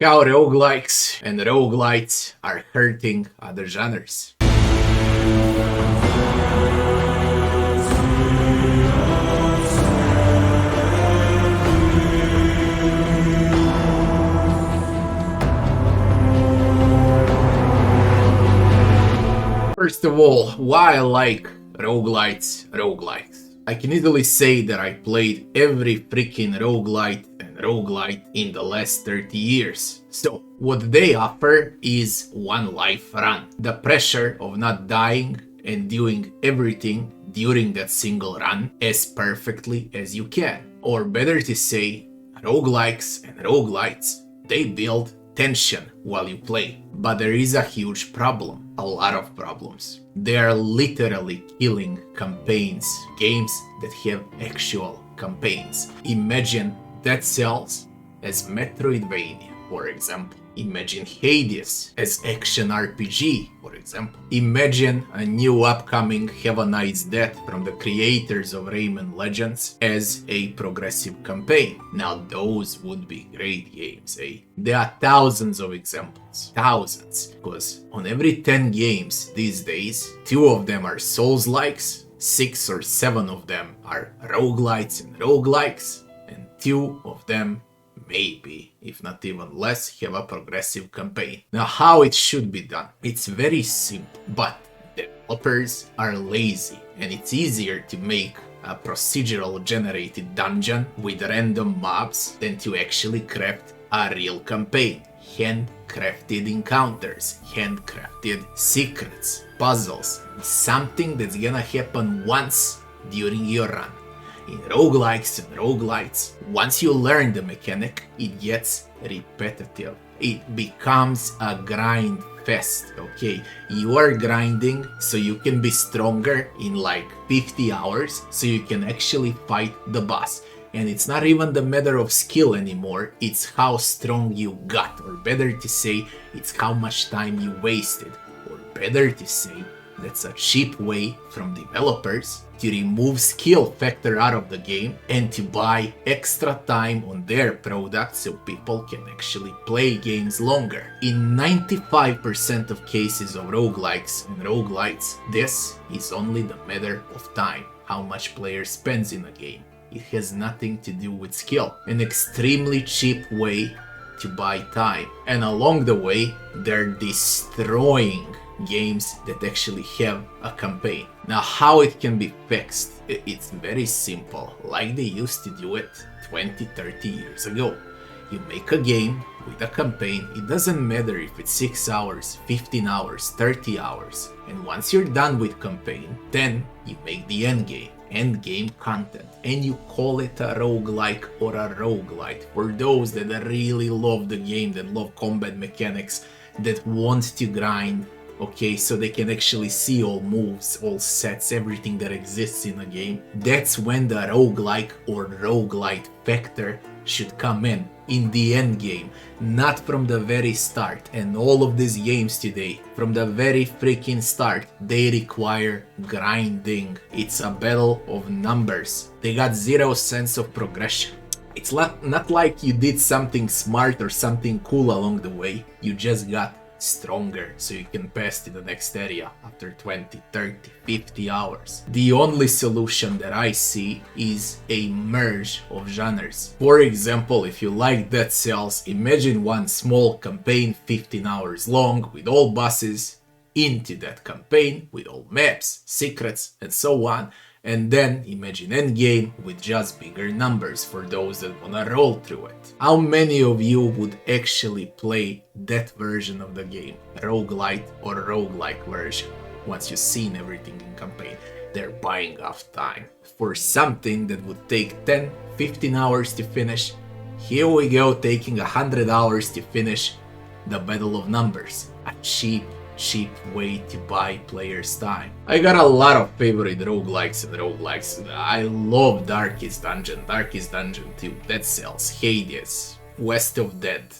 How roguelikes and roguelites are hurting other genres. First of all, why I like roguelites. I can easily say that I played every freaking roguelite in the last 30 years. So, what they offer is one life run. The pressure of not dying and doing everything during that single run as perfectly as you can. Or better to say, roguelikes and roguelites, they build tension while you play. But there is a huge problem, a lot of problems. They are literally killing campaigns, games that have actual campaigns. Imagine Dead Cells as Metroidvania, for example. Imagine Hades as action RPG, for example. Imagine a new upcoming Have a Night's Death from the creators of Rayman Legends as a progressive campaign. Now those would be great games, eh? There are thousands of examples. Thousands. Because on every 10 games these days, 2 of them are Souls-likes, 6 or 7 of them are roguelites and roguelikes, and 2 of them maybe, if not even less, have a progressive campaign. Now, how it should be done? It's very simple, but developers are lazy, and it's easier to make a procedural generated dungeon with random mobs than to actually craft a real campaign. Handcrafted encounters, handcrafted secrets, puzzles, something that's gonna happen once during your run. In roguelikes and roguelites, once you learn the mechanic, it gets repetitive. It becomes a grind fest, okay? You are grinding so you can be stronger in like 50 hours, so you can actually fight the boss. And it's not even the matter of skill anymore, it's how strong you got, or better to say, it's how much time you wasted, or better to say, that's a cheap way from developers to remove skill factor out of the game and to buy extra time on their product so people can actually play games longer. In 95% of cases of roguelikes and roguelites, this is only the matter of time, how much player spends in a game. It has nothing to do with skill. An extremely cheap way to buy time. And along the way, they're destroying games that actually have a campaign. Now, how it can be fixed? It's very simple, like they used to do it 20-30 years ago. You make a game with a campaign, it doesn't matter if it's 6 hours, 15 hours, 30 hours. And once you're done with campaign, then you make the end game content, and you call it a roguelike or a roguelite. For those that really love the game, that love combat mechanics, that want to grind, okay, so they can actually see all moves, all sets, everything that exists in a game. That's when the roguelike or roguelite factor should come in the end game, not from the very start. And all of these games today, from the very freaking start, they require grinding. It's a battle of numbers. They got zero sense of progression. It's not like you did something smart or something cool along the way. You just got stronger so you can pass to the next area after 20, 30, 50 hours. The only solution that I see is a merge of genres. For example, if you like Dead Cells, imagine one small campaign 15 hours long with all bosses into that campaign with all maps, secrets, and so on. And then imagine endgame with just bigger numbers for those that wanna roll through it. How many of you would actually play that version of the game, roguelite or roguelike version, once you've seen everything in campaign? They're buying off time for something that would take 10, 15 hours to finish. Here we go, taking 100 hours to finish the battle of numbers. A cheap way to buy players' time. I got a lot of favorite roguelikes and roguelikes. I love Darkest Dungeon 2, Dead Cells, Hades, West of Dead,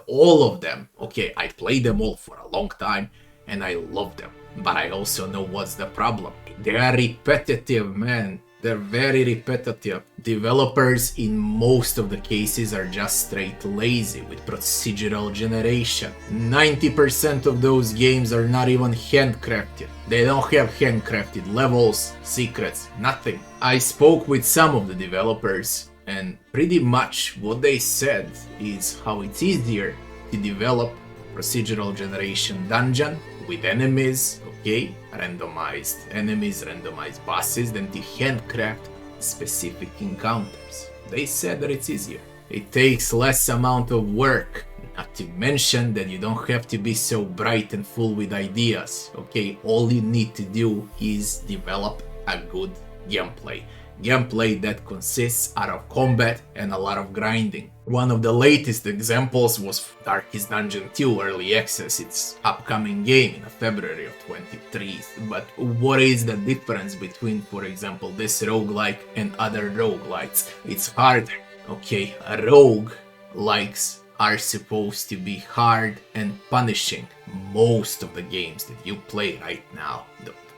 all of them. Okay, I played them all for a long time and I love them. But I also know what's the problem. They are repetitive, man. They're very repetitive. Developers in most of the cases are just straight lazy with procedural generation. 90% of those games are not even handcrafted. They don't have handcrafted levels, secrets, nothing. I spoke with some of the developers, and pretty much what they said is how it's easier to develop procedural generation dungeon with enemies, okay, randomized enemies, randomized bosses, than to handcraft specific encounters. They said that it's easier. It takes less amount of work, not to mention that you don't have to be so bright and full with ideas, okay? All you need to do is develop a good gameplay. Gameplay that consists out of combat and a lot of grinding. One of the latest examples was Darkest Dungeon 2 Early Access, its upcoming game in February of 23. But what is the difference between, for example, this roguelike and other roguelites? It's harder. Okay, roguelikes are supposed to be hard and punishing. Most of the games that you play right now,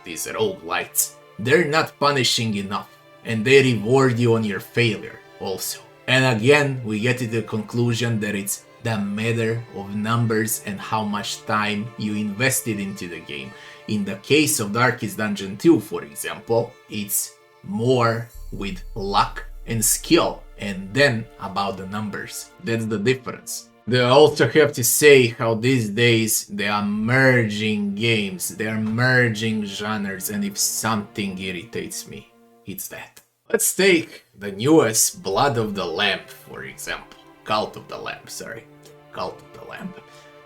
these roguelites, they're not punishing enough. And they reward you on your failure also. And again, we get to the conclusion that it's the matter of numbers and how much time you invested into the game. In the case of Darkest Dungeon 2, for example, it's more with luck and skill, and then about the numbers. That's the difference. They also have to say how these days they are merging games, they are merging genres, and if something irritates me, it's that. Let's take the newest Blood of the Lamb, for example. Cult of the Lamb, sorry. Cult of the Lamb.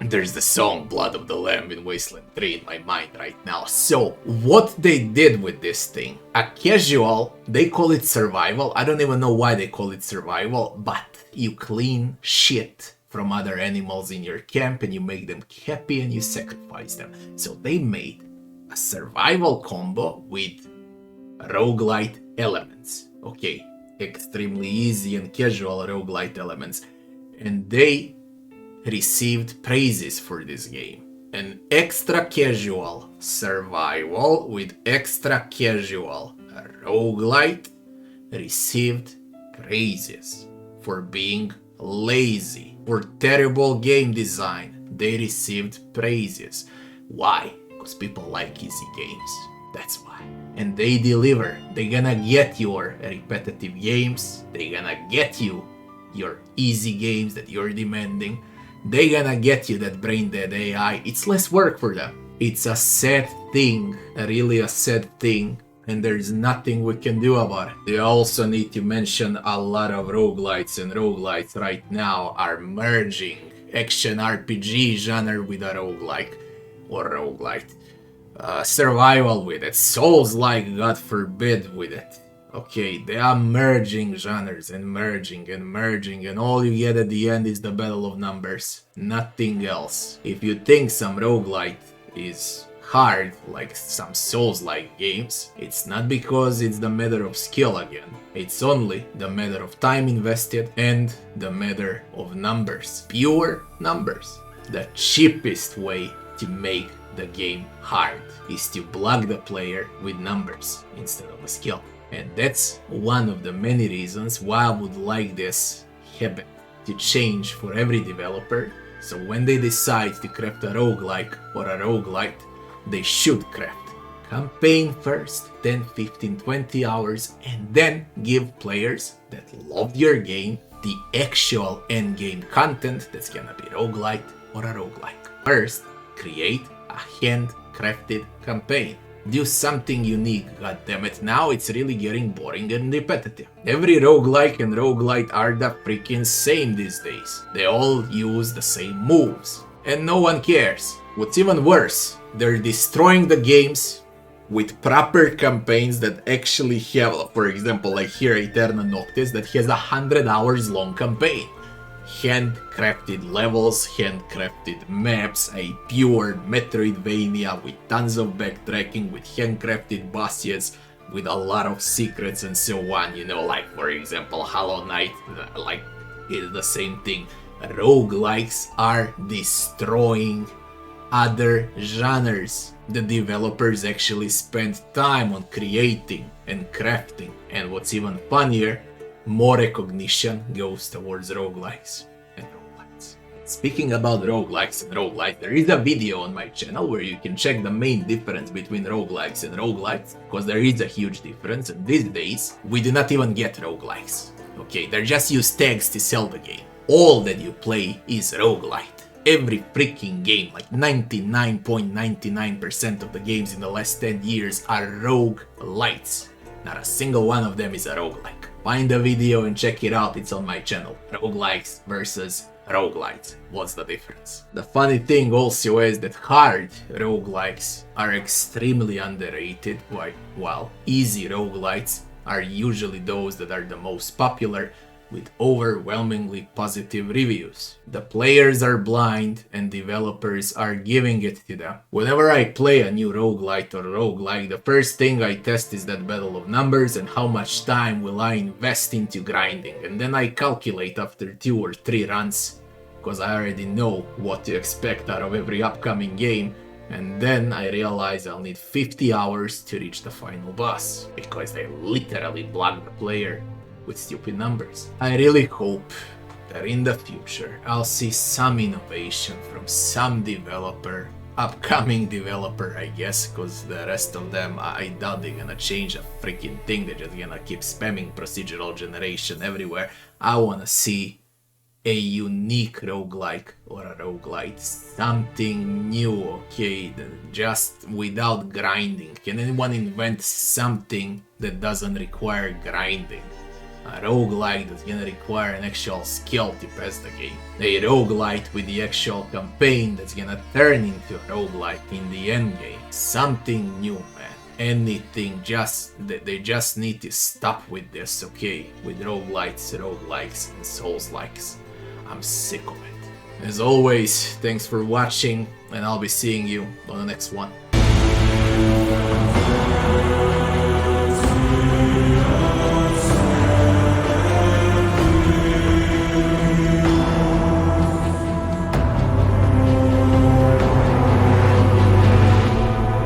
There's the song Blood of the Lamb in Wasteland 3 in my mind right now. So, what they did with this thing, a casual, they call it survival. I don't even know why they call it survival, but you clean shit from other animals in your camp and you make them happy and you sacrifice them. So they made a survival combo with roguelite elements. Okay, extremely easy and casual roguelite elements. And they received praises for this game. An extra casual survival with extra casual roguelite received praises for being lazy, for terrible game design. They received praises. Why? Because people like easy games. That's why. And they deliver. They're gonna get your repetitive games. They're gonna get you your easy games that you're demanding. They're gonna get you that brain dead AI. It's less work for them. It's a sad thing, really a sad thing, and there's nothing we can do about it. They also need to mention a lot of roguelites and roguelites right now are merging action RPG genre with a roguelike or roguelite. Survival with it, Souls-like, God forbid, with it. Okay, they are merging genres and merging, and all you get at the end is the battle of numbers. Nothing else. If you think some roguelite is hard, like some Souls-like games, it's not because it's the matter of skill again. It's only the matter of time invested and the matter of numbers. Pure numbers. The cheapest way to make the game hard is to block the player with numbers instead of a skill. And that's one of the many reasons why I would like this habit to change for every developer. So when they decide to craft a roguelike or a roguelite, they should craft campaign first, 10, 15, 20 hours, and then give players that loved your game the actual endgame content that's gonna be roguelite or a roguelike. First, create a handcrafted campaign. Do something unique, goddammit. Now it's really getting boring and repetitive. Every roguelike and roguelite are the freaking same these days. They all use the same moves. And no one cares. What's even worse, they're destroying the games with proper campaigns that actually have, for example, like here Eterna Noctis that has 100 hours long campaign. Handcrafted levels, handcrafted maps, a pure Metroidvania with tons of backtracking, with handcrafted bosses, with a lot of secrets and so on, you know, like for example Hollow Knight, like it's the same thing. Roguelikes are destroying other genres. The developers actually spend time on creating and crafting, and what's even funnier, more recognition goes towards roguelikes and roguelites. Speaking about roguelikes and roguelites, there is a video on my channel where you can check the main difference between roguelikes and roguelites, because there is a huge difference, and these days we do not even get roguelikes. Okay, they just use tags to sell the game. All that you play is roguelite. Every freaking game, like 99.99% of the games in the last 10 years are roguelites. Not a single one of them is a roguelike. Find the video and check it out, it's on my channel. Roguelikes versus roguelites. What's the difference? The funny thing also is that hard roguelikes are extremely underrated, while easy roguelites are usually those that are the most popular, with overwhelmingly positive reviews. The players are blind and developers are giving it to them. Whenever I play a new roguelite or roguelike, the first thing I test is that battle of numbers and how much time will I invest into grinding, and then I calculate after 2 or 3 runs, because I already know what to expect out of every upcoming game, and then I realize I'll need 50 hours to reach the final boss, because they literally block the player with stupid numbers. I really hope that in the future I'll see some innovation from some developer, upcoming developer I guess, because the rest of them I doubt they're gonna change a freaking thing. They're just gonna keep spamming procedural generation everywhere. I wanna see a unique roguelike or a roguelite, something new, okay, just without grinding. Can anyone invent something that doesn't require grinding? A roguelike that's gonna require an actual skill to pass the game. A roguelite with the actual campaign that's gonna turn into a roguelike in the end game. Something new, man. Anything, they just need to stop with this, okay? With roguelites, roguelikes, and souls-likes. I'm sick of it. As always, thanks for watching, and I'll be seeing you on the next one.